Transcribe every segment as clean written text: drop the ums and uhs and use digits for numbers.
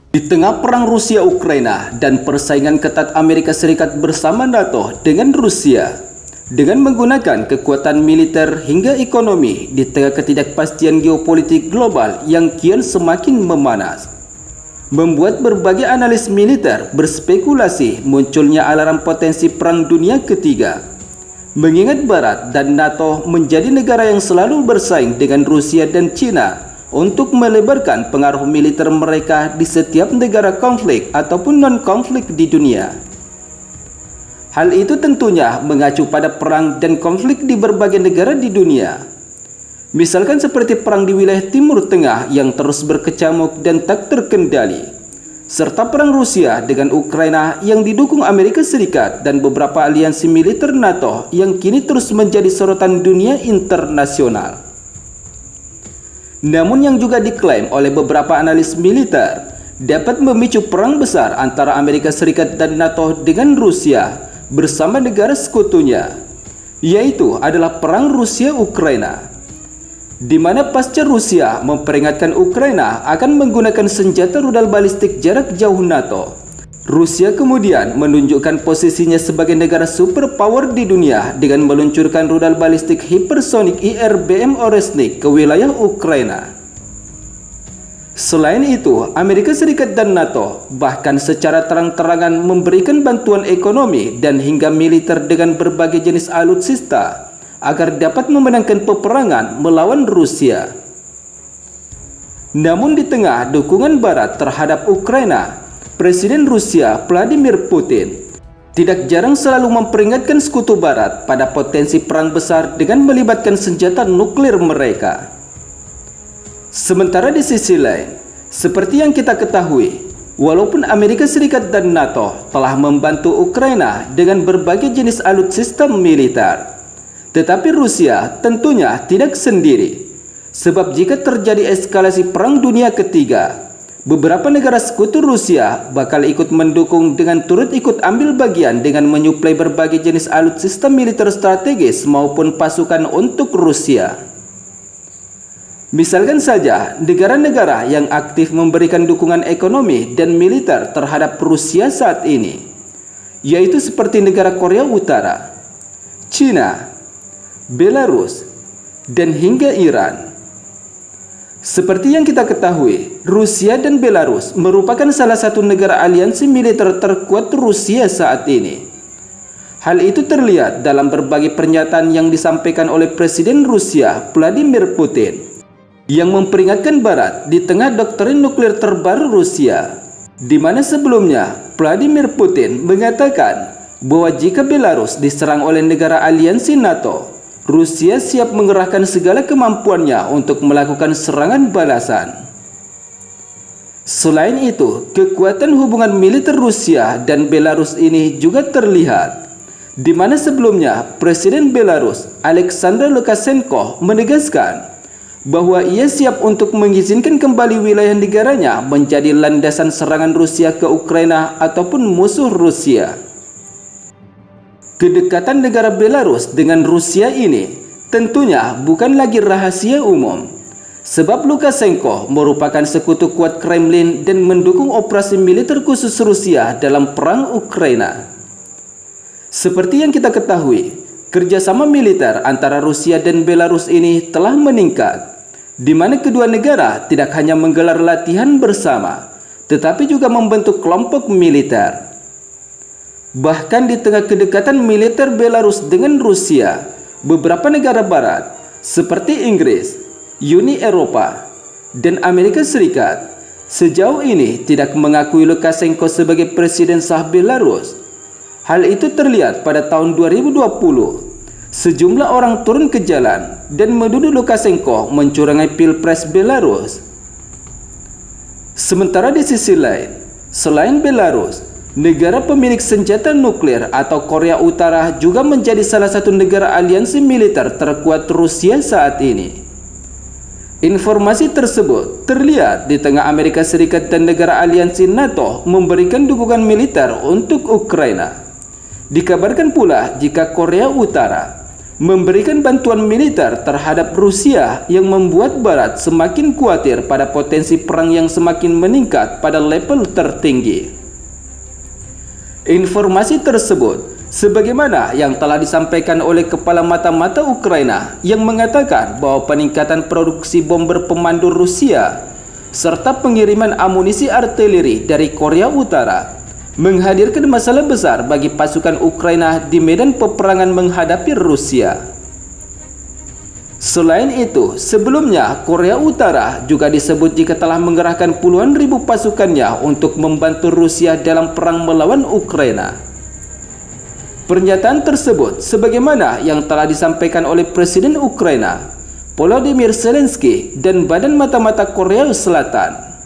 Di tengah perang Rusia-Ukraina dan persaingan ketat Amerika Serikat bersama NATO dengan Rusia, dengan menggunakan kekuatan militer hingga ekonomi di tengah ketidakpastian geopolitik global yang kian semakin memanas, membuat berbagai analis militer berspekulasi munculnya alarm potensi Perang Dunia Ketiga. Mengingat Barat dan NATO menjadi negara yang selalu bersaing dengan Rusia dan China untuk melebarkan pengaruh militer mereka di setiap negara konflik ataupun non-konflik di dunia. Hal itu tentunya mengacu pada perang dan konflik di berbagai negara di dunia. Misalkan seperti perang di wilayah Timur Tengah yang terus berkecamuk dan tak terkendali, serta perang Rusia dengan Ukraina yang didukung Amerika Serikat dan beberapa aliansi militer NATO yang kini terus menjadi sorotan dunia internasional. Namun yang juga diklaim oleh beberapa analis militer dapat memicu perang besar antara Amerika Serikat dan NATO dengan Rusia bersama negara sekutunya, yaitu adalah perang Rusia-Ukraina, di mana pasca Rusia memperingatkan Ukraina akan menggunakan senjata rudal balistik jarak jauh NATO. Rusia kemudian menunjukkan posisinya sebagai negara superpower di dunia dengan meluncurkan rudal balistik hipersonik IRBM Oresnik ke wilayah Ukraina. Selain itu, Amerika Serikat dan NATO bahkan secara terang-terangan memberikan bantuan ekonomi dan hingga militer dengan berbagai jenis alutsista agar dapat memenangkan peperangan melawan Rusia. Namun di tengah dukungan Barat terhadap Ukraina, Presiden Rusia Vladimir Putin tidak jarang selalu memperingatkan sekutu Barat pada potensi perang besar dengan melibatkan senjata nuklir mereka. Sementara di sisi lain, seperti yang kita ketahui, walaupun Amerika Serikat dan NATO telah membantu Ukraina dengan berbagai jenis alutsista militer, tetapi Rusia tentunya tidak sendiri. Sebab jika terjadi eskalasi Perang Dunia Ketiga, beberapa negara sekutu Rusia bakal ikut mendukung dengan turut ikut ambil bagian dengan menyuplai berbagai jenis alutsista militer strategis maupun pasukan untuk Rusia. Misalkan saja negara-negara yang aktif memberikan dukungan ekonomi dan militer terhadap Rusia saat ini, yaitu seperti negara Korea Utara, China, Belarus, dan hingga Iran. Seperti yang kita ketahui, Rusia dan Belarus merupakan salah satu negara aliansi militer terkuat Rusia saat ini. Hal itu terlihat dalam berbagai pernyataan yang disampaikan oleh Presiden Rusia Vladimir Putin yang memperingatkan Barat di tengah doktrin nuklir terbaru Rusia, di mana sebelumnya Vladimir Putin mengatakan bahwa jika Belarus diserang oleh negara aliansi NATO, Rusia siap mengerahkan segala kemampuannya untuk melakukan serangan balasan. Selain itu, kekuatan hubungan militer Rusia dan Belarus ini juga terlihat, di mana sebelumnya Presiden Belarus Alexander Lukashenko menegaskan bahwa ia siap untuk mengizinkan kembali wilayah negaranya menjadi landasan serangan Rusia ke Ukraina ataupun musuh Rusia. Kedekatan negara Belarus dengan Rusia ini tentunya bukan lagi rahasia umum, sebab Lukashenko merupakan sekutu kuat Kremlin dan mendukung operasi militer khusus Rusia dalam perang Ukraina. Seperti yang kita ketahui, kerjasama militer antara Rusia dan Belarus ini telah meningkat, di mana kedua negara tidak hanya menggelar latihan bersama, tetapi juga membentuk kelompok militer. Bahkan di tengah kedekatan militer Belarus dengan Rusia, beberapa negara Barat seperti Inggris, Uni Eropa, dan Amerika Serikat sejauh ini tidak mengakui Lukashenko sebagai presiden sah Belarus. Hal itu terlihat pada tahun 2020. Sejumlah orang turun ke jalan dan menuduh Lukashenko mencurangi Pilpres Belarus. Sementara di sisi lain, selain Belarus, negara pemilik senjata nuklir atau Korea Utara juga menjadi salah satu negara aliansi militer terkuat Rusia saat ini. Informasi tersebut terlihat di tengah Amerika Serikat dan negara aliansi NATO memberikan dukungan militer untuk Ukraina. Dikabarkan pula jika Korea Utara memberikan bantuan militer terhadap Rusia yang membuat Barat semakin khawatir pada potensi perang yang semakin meningkat pada level tertinggi. Informasi tersebut, sebagaimana yang telah disampaikan oleh Kepala Mata-Mata Ukraina yang mengatakan bahwa peningkatan produksi bomber pemandu Rusia serta pengiriman amunisi artileri dari Korea Utara menghadirkan masalah besar bagi pasukan Ukraina di medan peperangan menghadapi Rusia. Selain itu, sebelumnya Korea Utara juga disebut jika telah mengerahkan puluhan ribu pasukannya untuk membantu Rusia dalam perang melawan Ukraina. Pernyataan tersebut sebagaimana yang telah disampaikan oleh Presiden Ukraina, Volodymyr Zelensky dan Badan Mata-Mata Korea Selatan.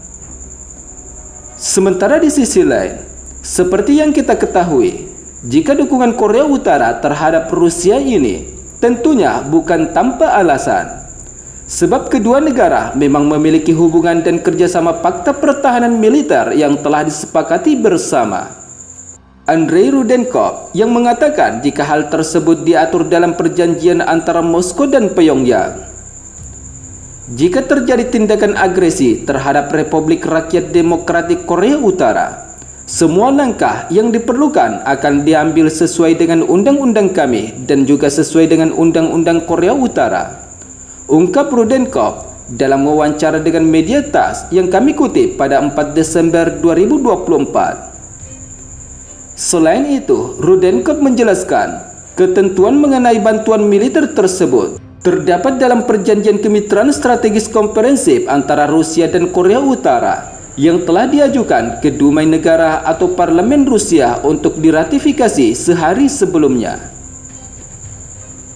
Sementara di sisi lain, seperti yang kita ketahui, jika dukungan Korea Utara terhadap Rusia ini tentunya bukan tanpa alasan, sebab kedua negara memang memiliki hubungan dan kerjasama fakta pertahanan militer yang telah disepakati bersama. Andrei Rudenkov yang mengatakan jika hal tersebut diatur dalam perjanjian antara Moskow dan Pyongyang. Jika terjadi tindakan agresi terhadap Republik Rakyat Demokratik Korea Utara, semua langkah yang diperlukan akan diambil sesuai dengan undang-undang kami dan juga sesuai dengan undang-undang Korea Utara, ungkap Rudenkov dalam wawancara dengan media TASS yang kami kutip pada 4 Desember 2024. Selain itu, Rudenkov menjelaskan ketentuan mengenai bantuan militer tersebut terdapat dalam perjanjian kemitraan strategis komprehensif antara Rusia dan Korea Utara yang telah diajukan ke Dumai Negara atau Parlemen Rusia untuk diratifikasi sehari sebelumnya.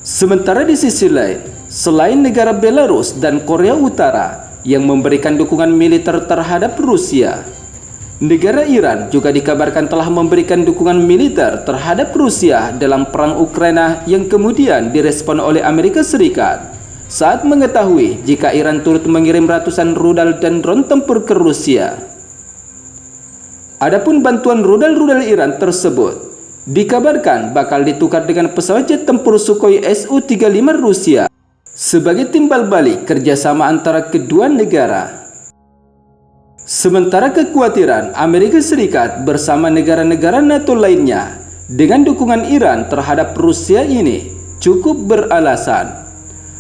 Sementara di sisi lain, selain negara Belarus dan Korea Utara yang memberikan dukungan militer terhadap Rusia, negara Iran juga dikabarkan telah memberikan dukungan militer terhadap Rusia dalam perang Ukraina yang kemudian direspon oleh Amerika Serikat saat mengetahui jika Iran turut mengirim ratusan rudal dan drone tempur ke Rusia. Adapun bantuan rudal-rudal Iran tersebut dikabarkan bakal ditukar dengan pesawat jet tempur Sukhoi Su-35 Rusia sebagai timbal balik kerjasama antara kedua negara. Sementara kekhawatiran Amerika Serikat bersama negara-negara NATO lainnya dengan dukungan Iran terhadap Rusia ini cukup beralasan.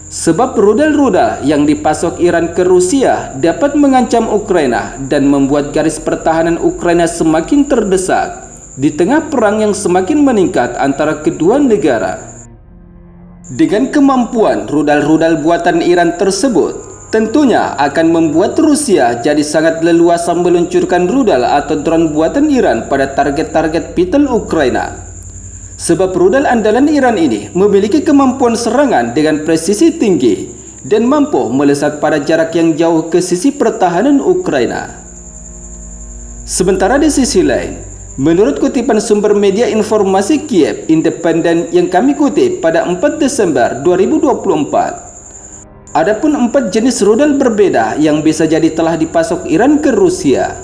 Sebab rudal-rudal yang dipasok Iran ke Rusia dapat mengancam Ukraina dan membuat garis pertahanan Ukraina semakin terdesak di tengah perang yang semakin meningkat antara kedua negara. Dengan kemampuan rudal-rudal buatan Iran tersebut, tentunya akan membuat Rusia jadi sangat leluasa meluncurkan rudal atau drone buatan Iran pada target-target vital Ukraina. Sebab rudal andalan Iran ini memiliki kemampuan serangan dengan presisi tinggi dan mampu melesat pada jarak yang jauh ke sisi pertahanan Ukraina. Sementara di sisi lain, menurut kutipan sumber media informasi Kiev Independen yang kami kutip pada 4 Desember 2024, adapun 4 jenis rudal berbeda yang bisa jadi telah dipasok Iran ke Rusia.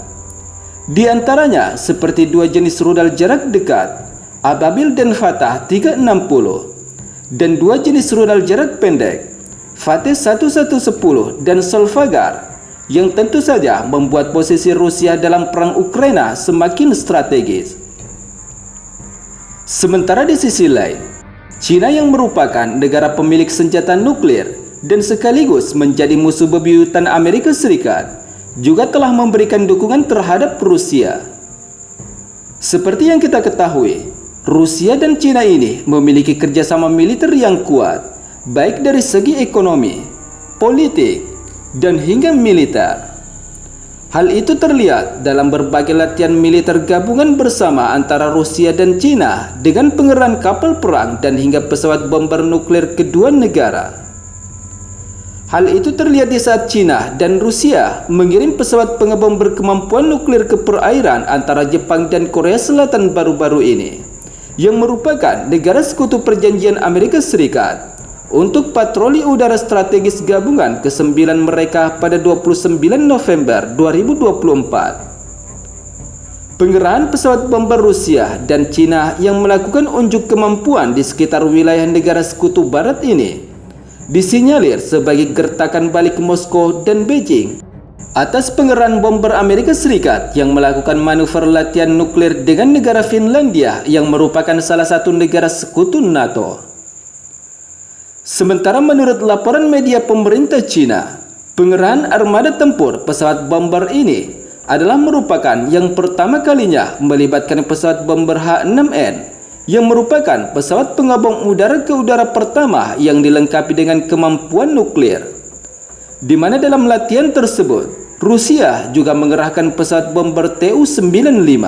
Di antaranya seperti 2 jenis rudal jarak dekat, Ababil dan Fatah 360, dan 2 jenis rudal jarak pendek, Fateh 1110 dan Solfagar, yang tentu saja membuat posisi Rusia dalam perang Ukraina semakin strategis. Sementara di sisi lain, China yang merupakan negara pemilik senjata nuklir dan sekaligus menjadi musuh bebuyutan Amerika Serikat, juga telah memberikan dukungan terhadap Rusia. Seperti yang kita ketahui, Rusia dan China ini memiliki kerjasama militer yang kuat, baik dari segi ekonomi, politik, dan hingga militer. Hal itu terlihat dalam berbagai latihan militer gabungan bersama antara Rusia dan China dengan pengerahan kapal perang dan hingga pesawat bomber nuklir kedua negara. Hal itu terlihat di saat China dan Rusia mengirim pesawat pengebom berkemampuan nuklir ke perairan antara Jepang dan Korea Selatan baru-baru ini, yang merupakan negara sekutu perjanjian Amerika Serikat untuk patroli udara strategis gabungan ke-9 mereka pada 29 November 2024. Pengerahan pesawat bomber Rusia dan Cina yang melakukan unjuk kemampuan di sekitar wilayah negara sekutu barat ini disinyalir sebagai gertakan balik Moskow dan Beijing atas pengerahan bomber Amerika Serikat yang melakukan manuver latihan nuklir dengan negara Finlandia yang merupakan salah satu negara sekutu NATO. Sementara menurut laporan media pemerintah Cina, pengerahan armada tempur pesawat bomber ini adalah merupakan yang pertama kalinya melibatkan pesawat bomber H-6N yang merupakan pesawat pengabong udara ke udara pertama yang dilengkapi dengan kemampuan nuklir, di mana dalam latihan tersebut Rusia juga mengerahkan pesawat bomber Tu-95.